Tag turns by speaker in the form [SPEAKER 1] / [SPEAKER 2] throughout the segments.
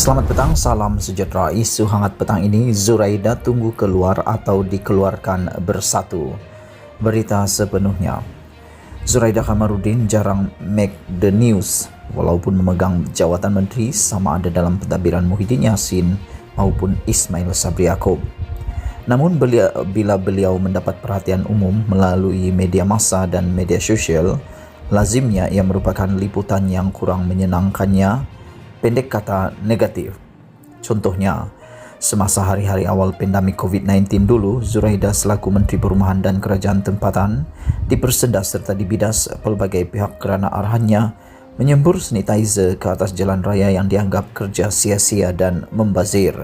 [SPEAKER 1] Selamat petang, salam sejahtera. Isu hangat petang ini, Zuraida tunggu keluar atau dikeluarkan bersatu. Berita sepenuhnya. Zuraida Kamarudin jarang make the news walaupun memegang jawatan menteri sama ada dalam pentadbiran Muhyiddin Yassin maupun Ismail Sabri Yaakob. Namun bila beliau mendapat perhatian umum melalui media massa dan media sosial, lazimnya ia merupakan liputan yang kurang menyenangkannya, pendek kata negatif. Contohnya, semasa hari-hari awal pandemik COVID-19 dulu, Zuraida selaku Menteri Perumahan dan Kerajaan Tempatan dipersedas serta dibidas pelbagai pihak kerana arahannya menyembur sanitizer ke atas jalan raya yang dianggap kerja sia-sia dan membazir.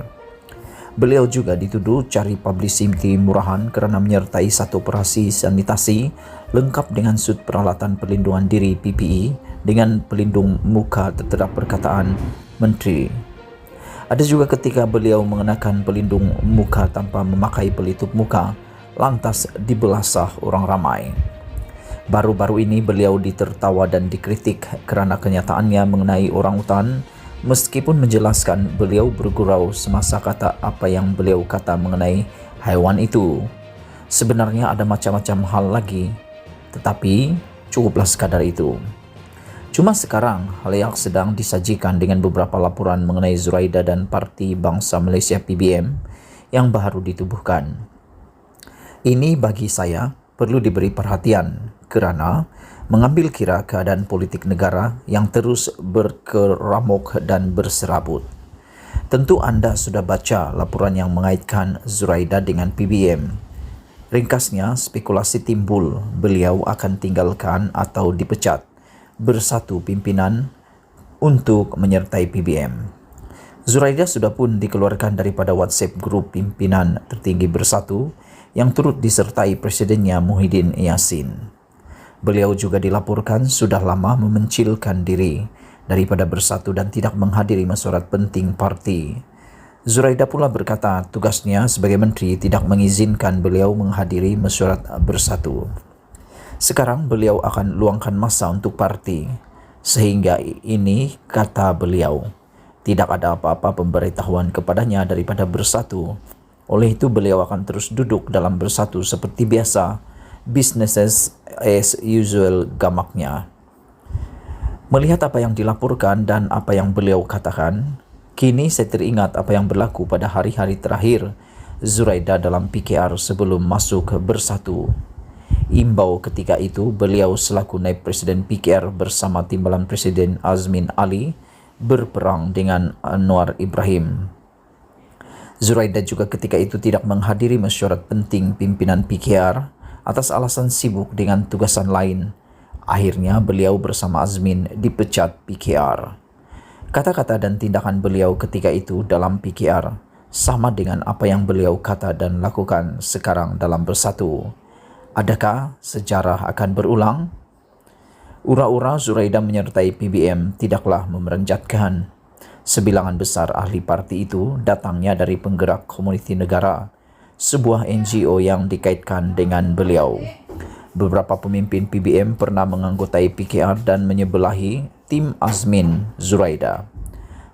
[SPEAKER 1] Beliau juga dituduh cari publicity murahan kerana menyertai satu operasi sanitasi lengkap dengan sut peralatan perlindungan diri PPE dengan pelindung muka terhadap perkataan menteri. Ada juga ketika beliau mengenakan pelindung muka tanpa memakai pelitup muka, lantas dibelasah orang ramai. Baru-baru ini beliau ditertawa dan dikritik kerana kenyataannya mengenai orangutan, meskipun menjelaskan beliau bergurau semasa kata apa yang beliau kata mengenai haiwan itu. Sebenarnya ada macam-macam hal lagi, tetapi cukuplah sekadar itu. Cuma sekarang hal yang sedang disajikan dengan beberapa laporan mengenai Zuraida dan Parti Bangsa Malaysia PBM yang baru ditubuhkan. Ini bagi saya perlu diberi perhatian kerana mengambil kira keadaan politik negara yang terus berkeramuk dan berserabut. Tentu anda sudah baca laporan yang mengaitkan Zuraida dengan PBM. Ringkasnya, spekulasi timbul beliau akan tinggalkan atau dipecat bersatu pimpinan untuk menyertai PBM. Zuraida sudah pun dikeluarkan daripada WhatsApp grup pimpinan tertinggi bersatu yang turut disertai presidennya Muhyiddin Yassin. Beliau juga dilaporkan sudah lama memencilkan diri daripada bersatu dan tidak menghadiri mesyuarat penting parti. Zuraida pula berkata tugasnya sebagai menteri tidak mengizinkan beliau menghadiri mesyuarat bersatu. Sekarang beliau akan luangkan masa untuk parti. Sehingga ini, kata beliau, tidak ada apa-apa pemberitahuan kepadanya daripada bersatu. Oleh itu beliau akan terus duduk dalam bersatu seperti biasa, business as usual gamaknya. Melihat apa yang dilaporkan dan apa yang beliau katakan, kini saya teringat apa yang berlaku pada hari-hari terakhir Zuraida dalam PKR sebelum masuk bersatu. Imbau ketika itu beliau selaku naib Presiden PKR bersama Timbalan Presiden Azmin Ali berperang dengan Anwar Ibrahim. Zuraida juga ketika itu tidak menghadiri mesyuarat penting pimpinan PKR atas alasan sibuk dengan tugasan lain. Akhirnya beliau bersama Azmin dipecat PKR. Kata-kata dan tindakan beliau ketika itu dalam PKR sama dengan apa yang beliau kata dan lakukan sekarang dalam bersatu. Adakah sejarah akan berulang? Ura-ura Zuraida menyertai PBM tidaklah memeranjatkan. Sebilangan besar ahli parti itu datangnya dari penggerak komuniti negara, sebuah NGO yang dikaitkan dengan beliau. Beberapa pemimpin PBM pernah menganggotai PKR dan menyebelahi tim Azmin Zuraida.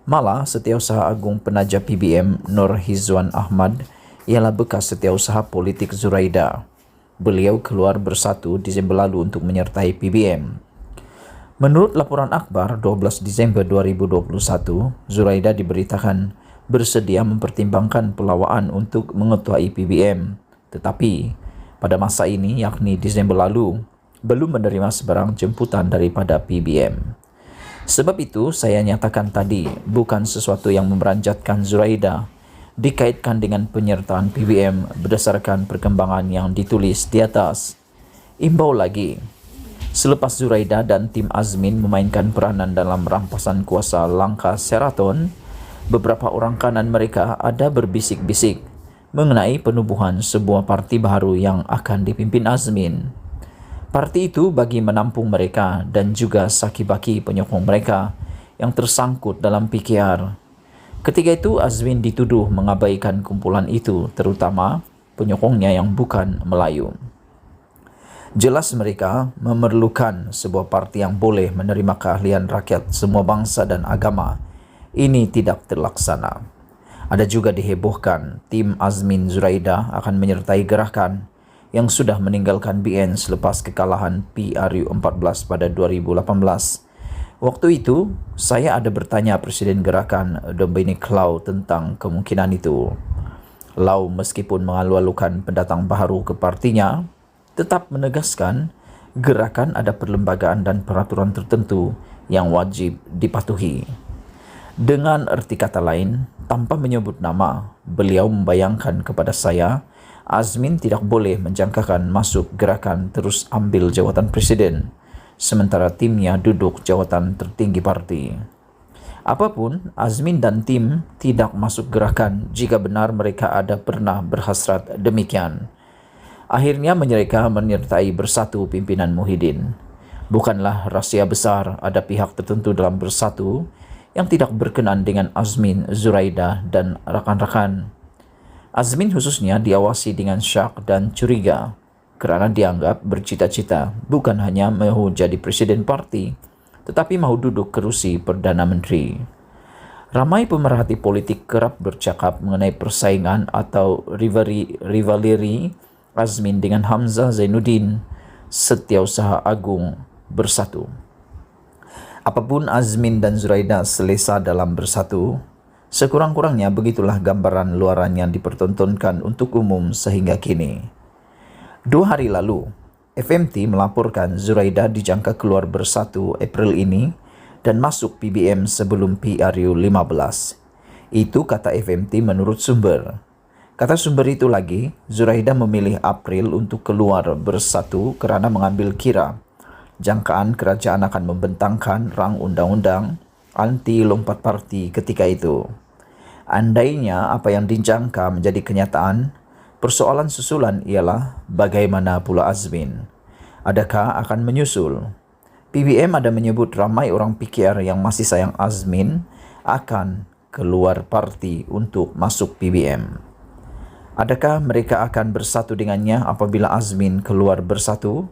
[SPEAKER 1] Malah Setiausaha Agung Penaja PBM Nur Hizwan Ahmad ialah bekas setiausaha politik Zuraida. Beliau keluar bersatu Disember lalu untuk menyertai PBM. Menurut laporan akhbar 12 Disember 2021, Zuraida diberitakan bersedia mempertimbangkan pelawaan untuk mengetuai PBM. Tetapi pada masa ini, yakni Disember lalu, belum menerima sebarang jemputan daripada PBM. Sebab itu saya nyatakan tadi bukan sesuatu yang memeranjatkan Zuraida dikaitkan dengan penyertaan PBM berdasarkan perkembangan yang ditulis di atas. Imbau lagi, selepas Zuraida dan tim Azmin memainkan peranan dalam rampasan kuasa langkah Sheraton, beberapa orang kanan mereka ada berbisik-bisik mengenai penubuhan sebuah parti baru yang akan dipimpin Azmin. Parti itu bagi menampung mereka dan juga saki-baki penyokong mereka yang tersangkut dalam PKR. Ketika itu Azmin dituduh mengabaikan kumpulan itu, terutama penyokongnya yang bukan Melayu. Jelas mereka memerlukan sebuah parti yang boleh menerima keahlian rakyat semua bangsa dan agama ini tidak terlaksana. Ada juga dihebohkan tim Azmin Zuraida akan menyertai gerakan yang sudah meninggalkan BN selepas kekalahan PRU 14 pada 2018. Waktu itu, saya ada bertanya Presiden Gerakan Dominic Lau tentang kemungkinan itu. Lau meskipun mengalu-alukan pendatang baru ke partinya, tetap menegaskan gerakan ada perlembagaan dan peraturan tertentu yang wajib dipatuhi. Dengan erti kata lain, tanpa menyebut nama, beliau membayangkan kepada saya, Azmin tidak boleh menjangkakan masuk gerakan terus ambil jawatan presiden, sementara timnya duduk jawatan tertinggi parti. Apapun, Azmin dan tim tidak masuk gerakan jika benar mereka ada pernah berhasrat demikian. Akhirnya mereka menyertai Bersatu pimpinan Muhyiddin. Bukanlah rahasia besar ada pihak tertentu dalam Bersatu yang tidak berkenan dengan Azmin Zuraida dan rakan-rakan. Azmin khususnya diawasi dengan syak dan curiga kerana dianggap bercita-cita bukan hanya mahu jadi presiden parti, tetapi mahu duduk kerusi Perdana Menteri. Ramai pemerhati politik kerap bercakap mengenai persaingan atau rivalry Azmin dengan Hamzah Zainuddin, Setiausaha Agung Bersatu. Apapun Azmin dan Zuraida selesa dalam Bersatu, sekurang-kurangnya begitulah gambaran luaran yang dipertontonkan untuk umum sehingga kini. 2 hari lalu, FMT melaporkan Zuraida dijangka keluar Bersatu April ini dan masuk PBM sebelum PRU 15. Itu kata FMT menurut sumber. Kata sumber itu lagi, Zuraida memilih April untuk keluar Bersatu kerana mengambil kira jangkaan kerajaan akan membentangkan rang undang-undang anti lompat parti ketika itu. Andainya apa yang dijangka menjadi kenyataan, persoalan susulan ialah bagaimana pula Azmin. Adakah akan menyusul? PBM ada menyebut ramai orang pikir yang masih sayang Azmin akan keluar parti untuk masuk PBM. Adakah mereka akan bersatu dengannya apabila Azmin keluar Bersatu?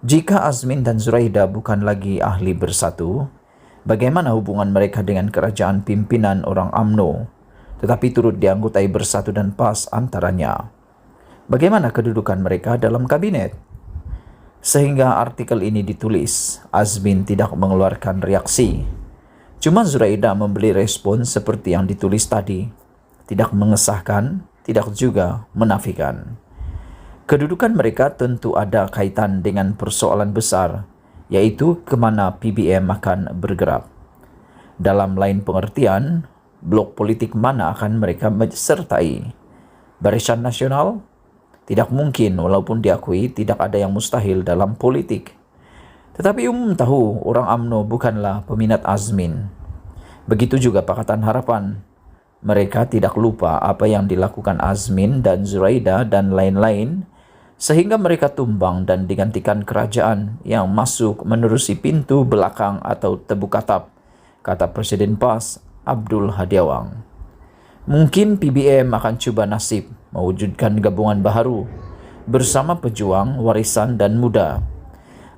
[SPEAKER 1] Jika Azmin dan Zuraida bukan lagi ahli Bersatu, bagaimana hubungan mereka dengan kerajaan pimpinan orang UMNO, tetapi turut dianggotai Bersatu dan PAS antaranya? Bagaimana kedudukan mereka dalam kabinet? Sehingga artikel ini ditulis, Azmin tidak mengeluarkan reaksi. Cuma Zuraida memberi respon seperti yang ditulis tadi, tidak mengesahkan, tidak juga menafikan. Kedudukan mereka tentu ada kaitan dengan persoalan besar, yaitu kemana PBM akan bergerak. Dalam lain pengertian, blok politik mana akan mereka sertai? Barisan Nasional? Tidak mungkin walaupun diakui tidak ada yang mustahil dalam politik. Tetapi umum tahu orang UMNO bukanlah peminat Azmin. Begitu juga Pakatan Harapan. Mereka tidak lupa apa yang dilakukan Azmin dan Zuraida dan lain-lain, sehingga mereka tumbang dan digantikan kerajaan yang masuk menerusi pintu belakang atau tebu katap, kata Presiden PAS Abdul Hadiawang. Mungkin PBM akan cuba nasib mewujudkan gabungan baharu bersama pejuang, warisan dan muda.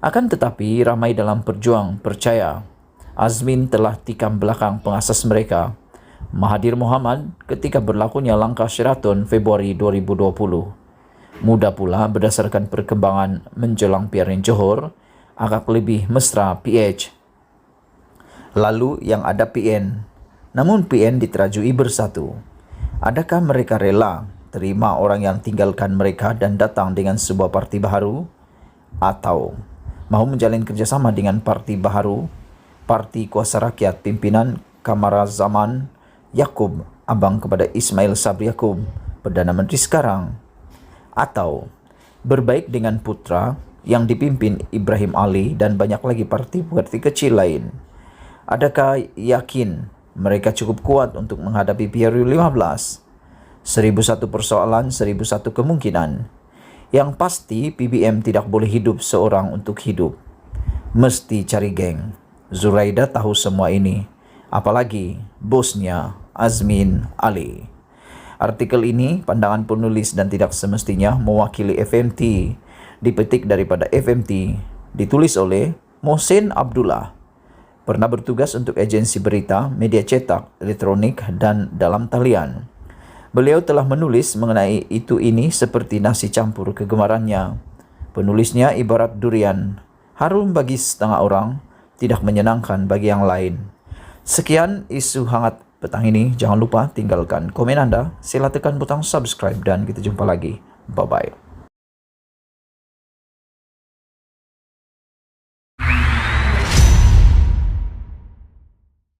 [SPEAKER 1] Akan tetapi ramai dalam perjuang percaya Azmin telah tikam belakang pengasas mereka, Mahathir Mohamad, ketika berlakunya langkah Sheraton Februari 2020. Mudah pula berdasarkan perkembangan menjelang PRN Johor, agak lebih mesra PH. Lalu yang ada PN. Namun PN diterajui Bersatu. Adakah mereka rela terima orang yang tinggalkan mereka dan datang dengan sebuah parti baharu? Atau mahu menjalin kerjasama dengan parti baharu, Parti Kuasa Rakyat pimpinan Kamarazaman Yaakob, abang kepada Ismail Sabri Yaakob, Perdana Menteri sekarang? Atau berbaik dengan putra yang dipimpin Ibrahim Ali dan banyak lagi parti-parti kecil lain? Adakah yakin mereka cukup kuat untuk menghadapi PRU 15? 1001 persoalan, 1001 kemungkinan. Yang pasti PBM tidak boleh hidup seorang untuk hidup. Mesti cari geng. Zuraida tahu semua ini. Apalagi bosnya Azmin Ali. Artikel ini pandangan penulis dan tidak semestinya mewakili FMT. Dipetik daripada FMT, ditulis oleh Mohsen Abdullah. Pernah bertugas untuk agensi berita, media cetak, elektronik, dan dalam talian. Beliau telah menulis mengenai ini seperti nasi campur kegemarannya. Penulisnya ibarat durian, harum bagi setengah orang, tidak menyenangkan bagi yang lain. Sekian isu hangat petang ini. Jangan lupa tinggalkan komen Anda, sila tekan butang subscribe, dan kita jumpa lagi. Bye-bye.